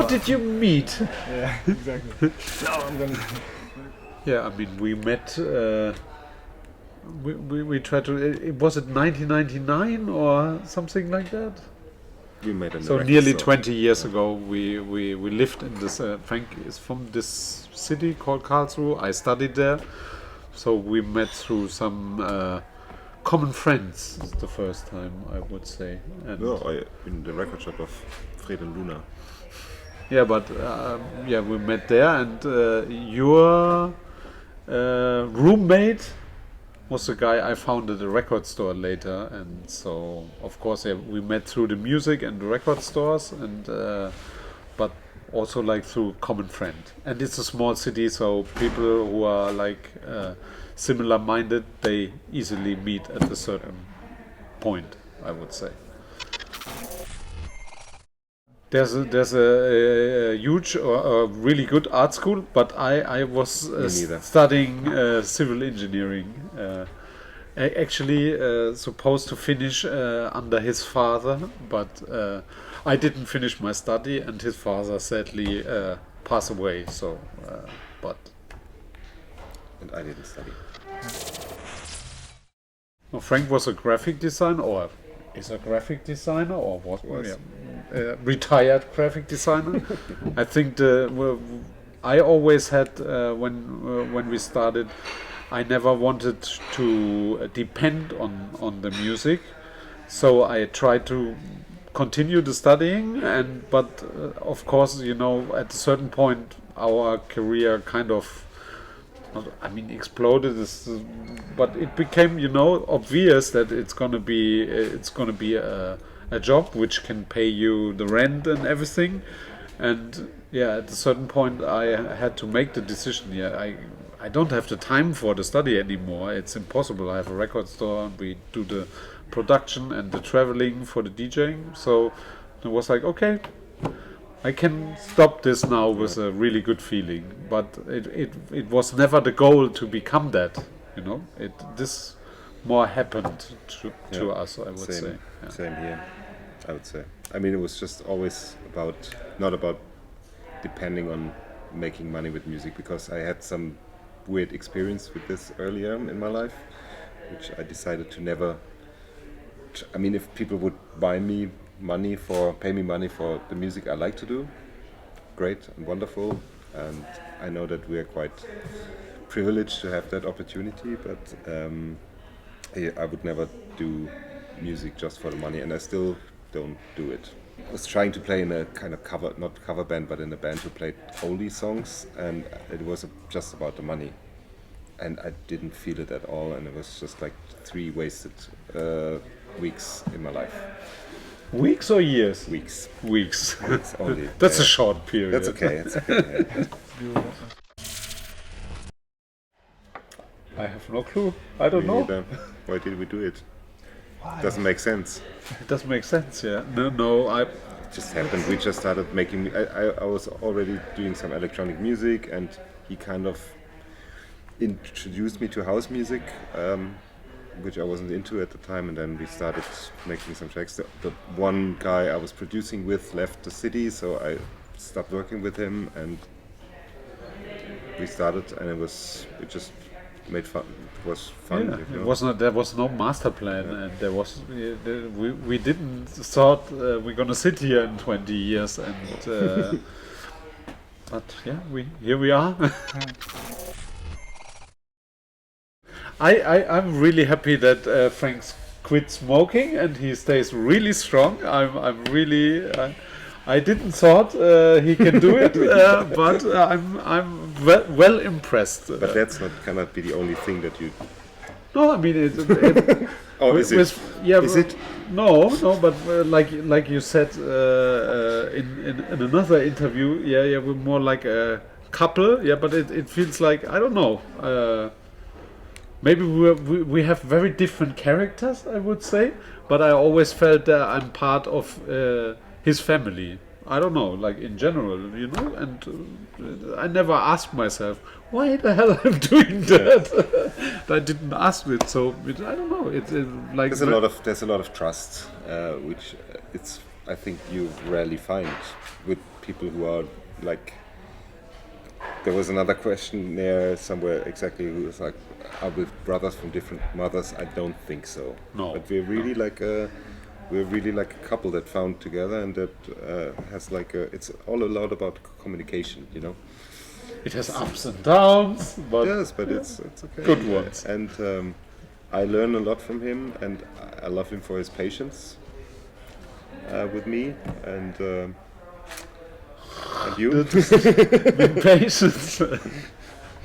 did you meet? Yeah, exactly. Now I'm gonna. Yeah, I mean, we met. We tried to. Was it 1999 or something like that? We made a So record nearly store. 20 years ago, we lived in this. Frank is from this city called Karlsruhe. I studied there, so we met through some common friends. It's the first time, I would say. And No, in the record shop of Fred and Luna. yeah, but yeah, we met there, and your roommate was the guy I found at the record store later, and so of course, yeah, we met through the music and the record stores, and but also like through common friend. And it's a small city, so people who are like similar minded, they easily meet at a certain point, I would say. There's a huge or a really good art school, but I was neither. studying civil engineering. Actually supposed to finish under his father, but I didn't finish my study, and his father sadly passed away. So, but And I didn't study. no, Frank was a graphic designer, or is a graphic designer, or was retired graphic designer. I think I always had when we started, I never wanted to depend on the music, so I tried to continue the studying, but of course, you know, at a certain point our career kind of, exploded. But it became, you know, obvious that it's gonna be a job which can pay you the rent and everything. And yeah, at a certain point, I had to make the decision. Yeah, I don't have the time for the study anymore. It's impossible. I have a record store, and we do the production and the traveling for the DJing. So it was like, okay, I can stop this now with a really good feeling. But it was never the goal to become that. You know, this more happened to us, I would say. Yeah. Same here, I would say. I mean, it was just always not about depending on making money with music, because I had some weird experience with this earlier in my life, which I decided to never. I mean, if people would pay me money for the music I like to do, great and wonderful, and I know that we are quite privileged to have that opportunity, but I would never do music just for the money, and I still don't do it. I was trying to play in a kind of not cover band, but in a band who played oldie songs, and it was just about the money, and I didn't feel it at all, and it was just like 3 wasted weeks in my life. Weeks or years? Weeks. Weeks. Only. That's a short period. That's okay. It's okay. Yeah. I have no clue. I don't know. Neither. Why did we do it? Doesn't make sense. It doesn't make sense, yeah. No, It just happened. We just started making. I was already doing some electronic music, and he kind of introduced me to house music, which I wasn't into at the time. And then we started making some tracks. The one guy I was producing with left the city, so I stopped working with him, and we started. And it just made fun. It was fun. yeah, You know? it wasn't. There was no master plan, and there was. We didn't thought we're gonna sit here in 20 years, and but yeah, here we are. I'm really happy that Frank quit smoking and he stays really strong. I'm really. I didn't thought he can do it, but I'm well impressed. But that's not cannot be the only thing that you. No, I mean it. Oh, is it? Yeah, Is it? No, but like you said in another interview, yeah, we're more like a couple. Yeah, but it feels like, I don't know. Maybe we have very different characters, I would say. But I always felt that I'm part of his family. I don't know, like in general, you know. And I never asked myself, why the hell I'm doing that. I didn't ask it, so I don't know. It's like There's a lot of trust, which it's I think you rarely find with people who are like. There was another question there somewhere exactly who was like, are we brothers from different mothers? I don't think so. No. But we're really like a couple that found together and that has like it's all a lot about communication, you know. It has ups and downs, but Yes, but it's okay. good ones. And I learn a lot from him, and I love him for his patience with me and you. With patience,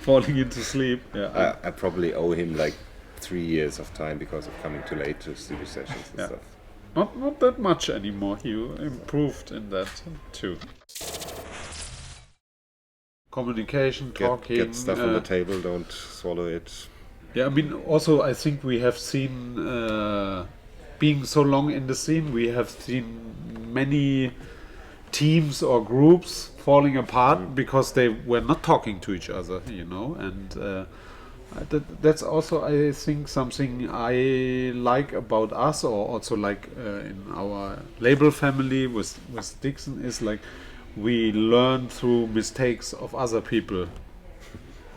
falling into sleep. Yeah. I probably owe him like 3 years of time because of coming too late to studio sessions and Yeah. stuff. Not that much anymore. You improved in that too. Communication, talking. Get stuff on the table, don't swallow it. Yeah, I mean, also I think we have seen, being so long in the scene, we have seen many teams or groups falling apart because they were not talking to each other, you know, and that's also, I think, something I like about us, or also like in our label family with Dixon, is like we learn through mistakes of other people.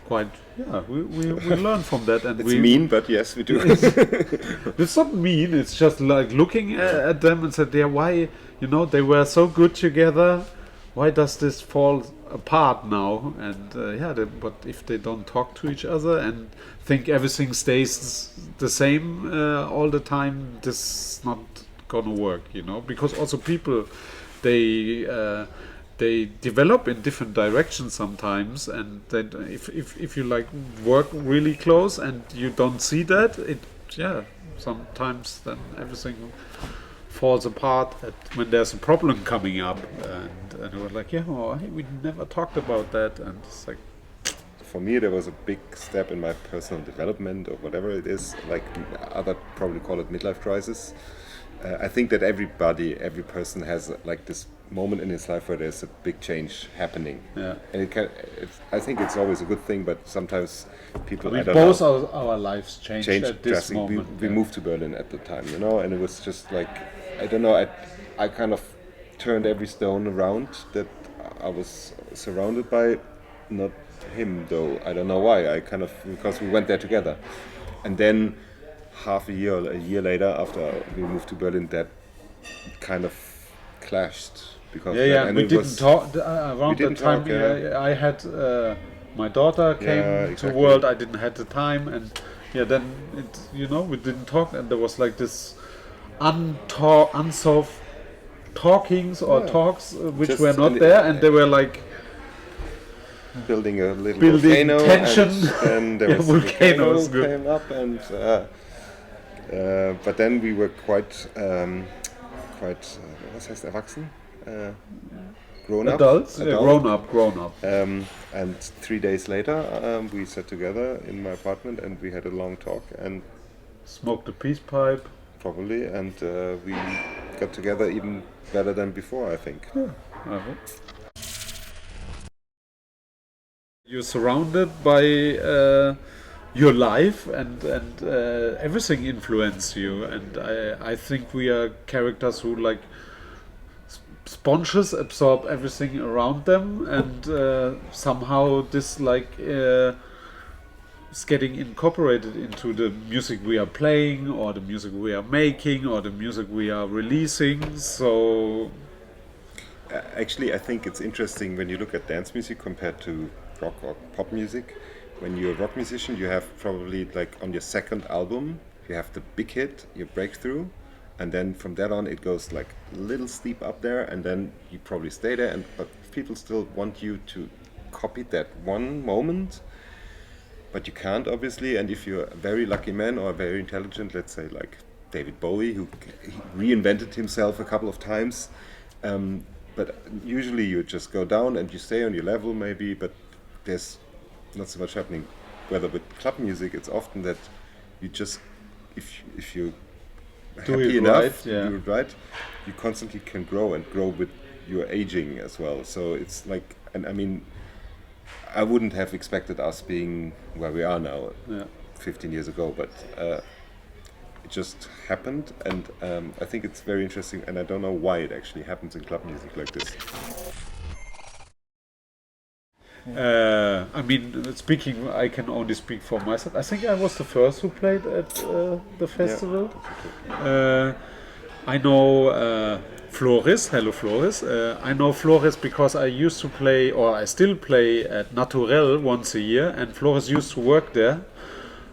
Quite, yeah, we learn from that, and It's mean, but yes, we do. it's not mean. It's just like looking at them and said, "Yeah, why? You know, they were so good together. Why does this fall apart now?" And but if they don't talk to each other and think everything stays the same all the time, this is not gonna work. You know, because also people, they develop in different directions sometimes, and that if you like work really close and you don't see that, sometimes then everything falls apart when there's a problem coming up, and we're like, we never talked about that, and it's like, For me, there was a big step in my personal development, or whatever it is. Like other probably call it midlife crisis. I think that every person has like this moment in his life where there's a big change happening. Yeah. And I think it's always a good thing, but sometimes people, I don't both know, our lives changed at this drastically. moment. We moved to Berlin at the time, you know, and it was just like, I don't know, I kind of turned every stone around that I was surrounded by, not him though, I don't know why, because we went there together. And then a year later, after we moved to Berlin, that kind of clashed. Because and we didn't talk around that time. talk, yeah. I had my daughter came exactly. to world. I didn't have the time, and then we didn't talk, and there was like this unsolved talkings or talks which Just were not there, and they were like building a little volcano, tension. and then there was volcano a volcano came up, and but then we were quite was heißt erwachsen? Grown up. Adults? Yeah, grown up. And 3 days later, we sat together in my apartment and we had a long talk and smoked a peace pipe. Probably, and we got together even better than before, I think. Yeah, I hope. You're surrounded by your life, and everything influences you, and I think we are characters who like sponges absorb everything around them, and somehow this is getting incorporated into the music we are playing, or the music we are making, or the music we are releasing. So actually, I think it's interesting when you look at dance music compared to rock or pop music. When you're a rock musician, you have probably like on your second album, you have the big hit, your breakthrough, and then from that on it goes like a little steep up there, and then you probably stay there, but people still want you to copy that one moment, but you can't obviously. And if you're a very lucky man or very intelligent, let's say like David Bowie, who reinvented himself a couple of times, but usually you just go down and you stay on your level maybe, but there's not so much happening. Whether with club music, it's often that you just, if you happy enough, do it right, you constantly can grow and grow with your aging as well. So it's like, and I mean, I wouldn't have expected us being where we are now 15 years ago, but it just happened, and I think it's very interesting, and I don't know why it actually happens in club music like this. I mean, I can only speak for myself. I think I was the first who played at the festival. I know Flores. Hello, Flores. I know Flores because I used to play, or I still play at Naturel once a year, and Flores used to work there.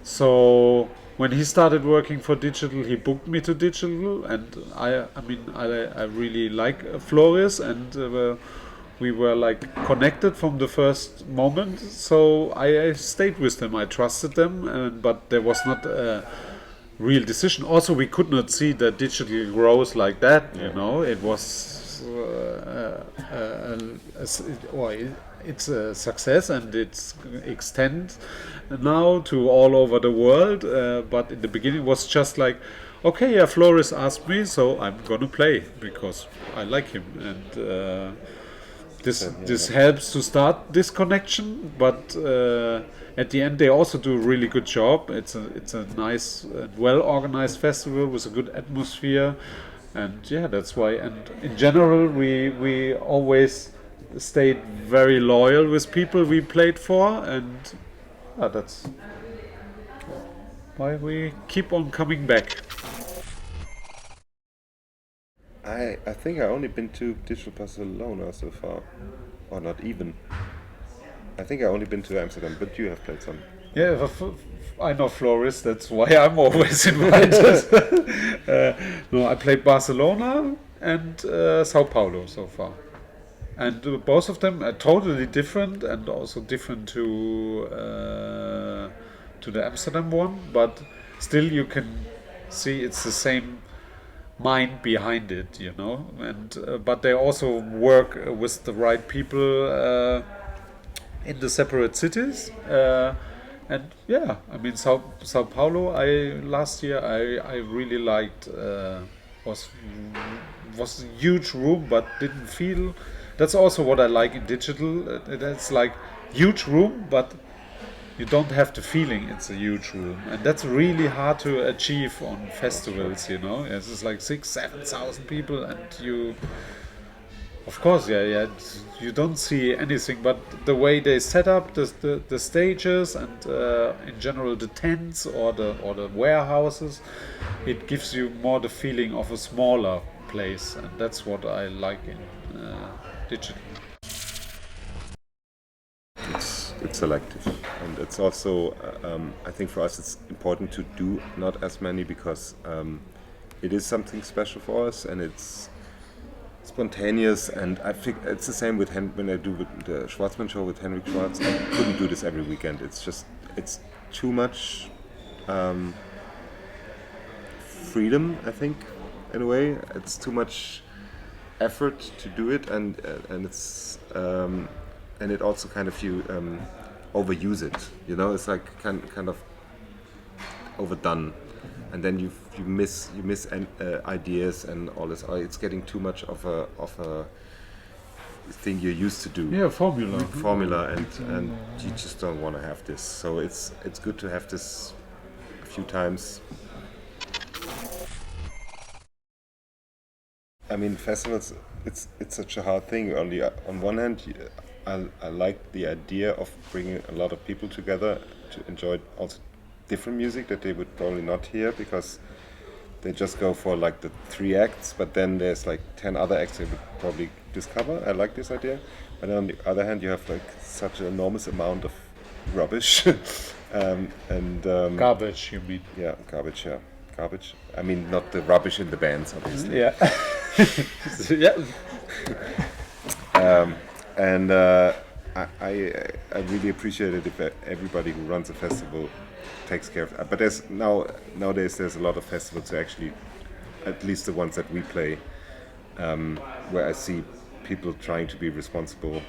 So when he started working for Digital, he booked me to Digital, and I really like Flores, and we were like connected from the first moment. So I stayed with them. I trusted them, but there was not a real decision. Also, we could not see that Digital grows like that. You know, it was it's a success, and it's extends now to all over the world. But in the beginning, it was just like, okay, yeah, Flores asked me, so I'm gonna play because I like him, and this helps to start this connection. But at the end, they also do a really good job. It's a nice, well organized festival with a good atmosphere, and yeah, that's why. And in general, we always stayed very loyal with people we played for, and that's why we keep on coming back. I think I only been to Digital Barcelona so far, or not even. I think I only been to Amsterdam, but you have played some. Yeah, I know Flores. That's why I'm always invited. No, I played Barcelona and Sao Paulo so far, and both of them are totally different, and also different to the Amsterdam one. But still, you can see it's the same mind behind it, you know. And but they also work with the right people in the separate cities. And yeah, I mean, Sao Paulo. Last year I really liked. Was a huge room, but didn't feel. That's also what I like in Digital. It's like huge room, but you don't have the feeling it's a huge room, and that's really hard to achieve on festivals. You know, it's just like 6,000-7,000 people, and you. Of course, yeah. You don't see anything, but the way they set up the stages, and in general the tents or the warehouses, it gives you more the feeling of a smaller place, and that's what I like in Digital. It's selective, and it's also I think for us it's important to do not as many because it is something special for us, and it's spontaneous. And I think it's the same with when I do the Schwarzmann show with Henrik Schwarz. I couldn't do this every weekend. It's too much freedom, I think, in a way. It's too much effort to do it, and it's and it also kind of you overuse it. You know, it's like kind of overdone, and then you miss ideas and all this. It's getting too much of a thing you're used to do. Yeah, formula, and you just don't want to have this. So it's good to have this a few times. I mean, festivals. It's such a hard thing. On one hand, I like the idea of bringing a lot of people together to enjoy also different music that they would probably not hear, because they just go for like the 3 acts, but then there's like 10 other acts they would probably discover. I like this idea. But on the other hand, you have like such an enormous amount of rubbish. Garbage, you mean? Yeah, garbage, yeah. Garbage. I mean, not the rubbish in the bands, obviously. Yeah. Yeah. And I really appreciate it if everybody who runs a festival takes care of that. But nowadays there's a lot of festivals, actually, at least the ones that we play, where I see people trying to be responsible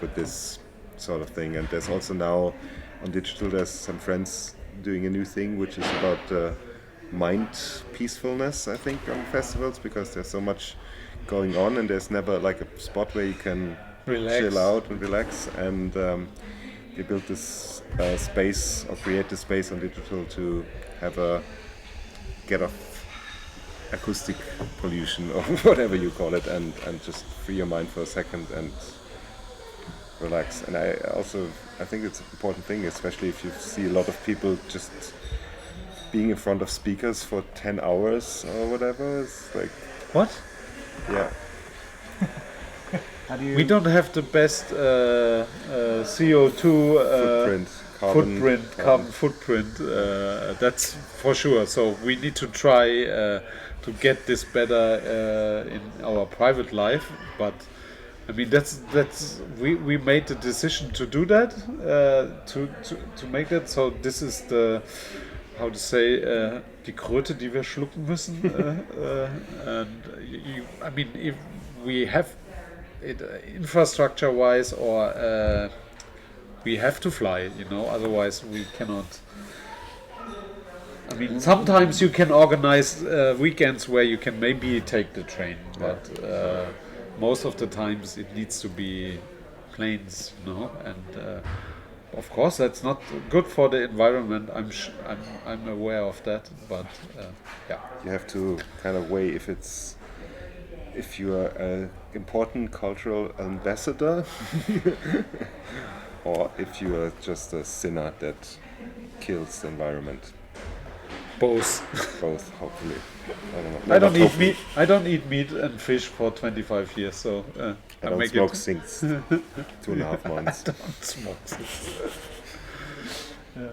with this sort of thing. And there's also now on Digital, there's some friends doing a new thing, which is about mind peacefulness, I think, on festivals, because there's so much going on, and there's never like a spot where you can chill out and relax. And they built this space, or create this space on Digital to have a get off acoustic pollution or whatever you call it, and just free your mind for a second and relax. And I think it's an important thing, especially if you see a lot of people just being in front of speakers for 10 hours or whatever. It's like, What? yeah, How do you? We don't have the best CO2 carbon footprint. That's for sure. So we need to try to get this better in our private life. But I mean, that's we made the decision to do that, to make that. So this is the, how to say, die Kröte, die wir schlucken müssen. And I mean, if we have it infrastructure-wise, or we have to fly, otherwise we cannot. I mean, sometimes you can organize weekends where you can maybe take the train, but most of the times it needs to be planes, and of course that's not good for the environment. I'm aware of that, but yeah. you have to kind of weigh if you are an important cultural ambassador or if you are just a sinner that kills the environment. Both. Both, hopefully. I don't know. I don't eat meat. I don't eat meat and fish for 25 years, so I don't smoke since 2.5 months. I don't smoke since. Yeah.